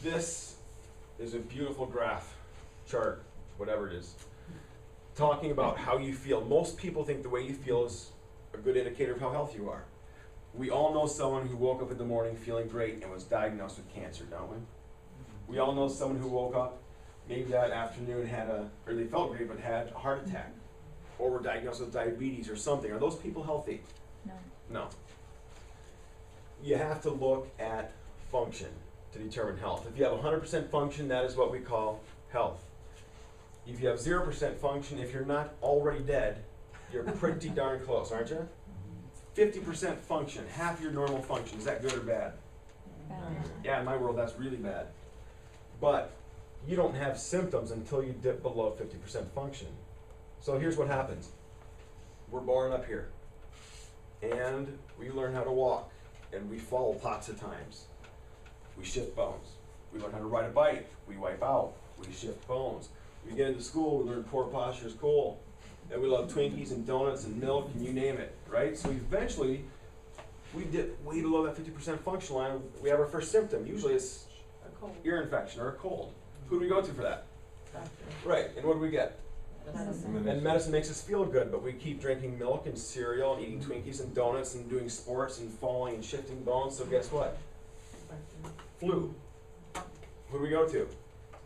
This is a beautiful graph, chart, whatever it is, talking about how you feel. Most people think the way you feel is a good indicator of how healthy you are. We all know someone who woke up in the morning feeling great and was diagnosed with cancer, don't we? We all know someone who woke up maybe that afternoon or they felt great but had a heart attack, or were diagnosed with diabetes or something. Are those people healthy? No. No. You have to look at function to determine health. If you have 100% function, that is what we call health. If you have 0% function, if you're not already dead, you're pretty darn close, aren't you? 50% function, half your normal function. Is that good or bad? Bad. Yeah, in my world, that's really bad. But you don't have symptoms until you dip below 50% function. So here's what happens. We're born up here, and we learn how to walk, and we fall lots of times. We shift bones. We learn how to ride a bike. We wipe out. We shift bones. We get into school, we learn poor posture is cool. And we love Twinkies and donuts and milk and you name it, right? So eventually, we dip way below that 50% function line. We have our first symptom. Usually it's A cold. ear infection or a cold. Who do we go to for that? Doctor. Right, and what do we get? Medicine. And medicine makes us feel good, but we keep drinking milk and cereal and eating Twinkies and donuts and doing sports and falling and shifting bones. So guess what? Flu. Who do we go to?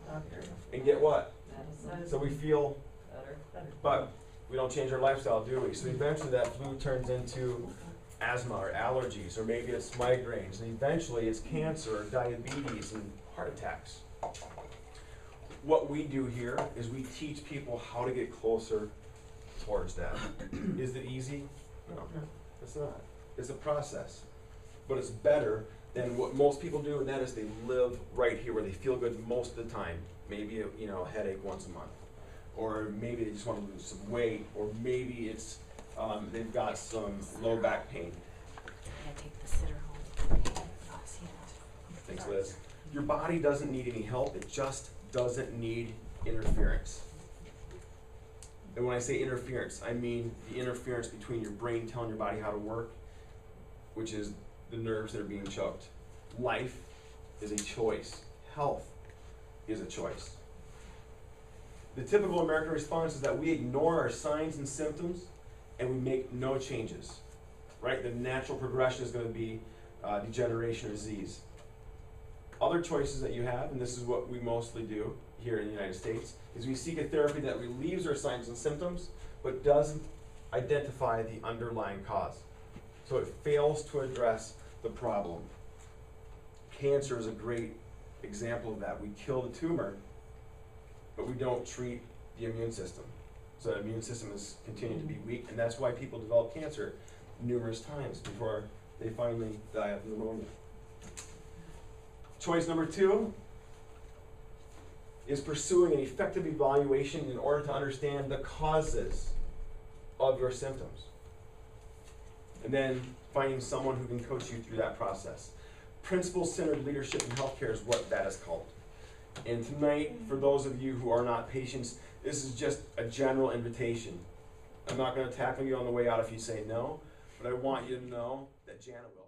Doctor. And get what? Medicine. So we feel, Better. but we don't change our lifestyle, do we? So eventually that flu turns into asthma or allergies, or maybe it's migraines, and eventually it's cancer or diabetes and heart attacks. What we do here is we teach people how to get closer towards that. Is it easy? No, it's not. It's a process, but it's better than what most people do, and that is they live right here where they feel good most of the time. Maybe a headache once a month, or maybe they just want to lose some weight, or maybe it's they've got some low back pain. I take the sitter home. Oh, see that. Thanks, Liz. Your body doesn't need any help. It just doesn't need interference. And when I say interference, I mean the interference between your brain telling your body how to work, which is the nerves that are being choked. Life is a choice. Health is a choice. The typical American response is that we ignore our signs and symptoms and we make no changes, right? The natural progression is going to be degeneration or disease. Other choices that you have, and this is what we mostly do here in the United States, is we seek a therapy that relieves our signs and symptoms, but doesn't identify the underlying cause. So it fails to address the problem. Cancer is a great example of that. We kill the tumor, but we don't treat the immune system. So the immune system is continuing to be weak, and that's why people develop cancer numerous times before they finally die of pneumonia. Choice number 2 is pursuing an effective evaluation in order to understand the causes of your symptoms. And then finding someone who can coach you through that process. Principle-centered leadership in healthcare is what that is called. And tonight, for those of you who are not patients, this is just a general invitation. I'm not going to tackle you on the way out if you say no, but I want you to know that Jana will.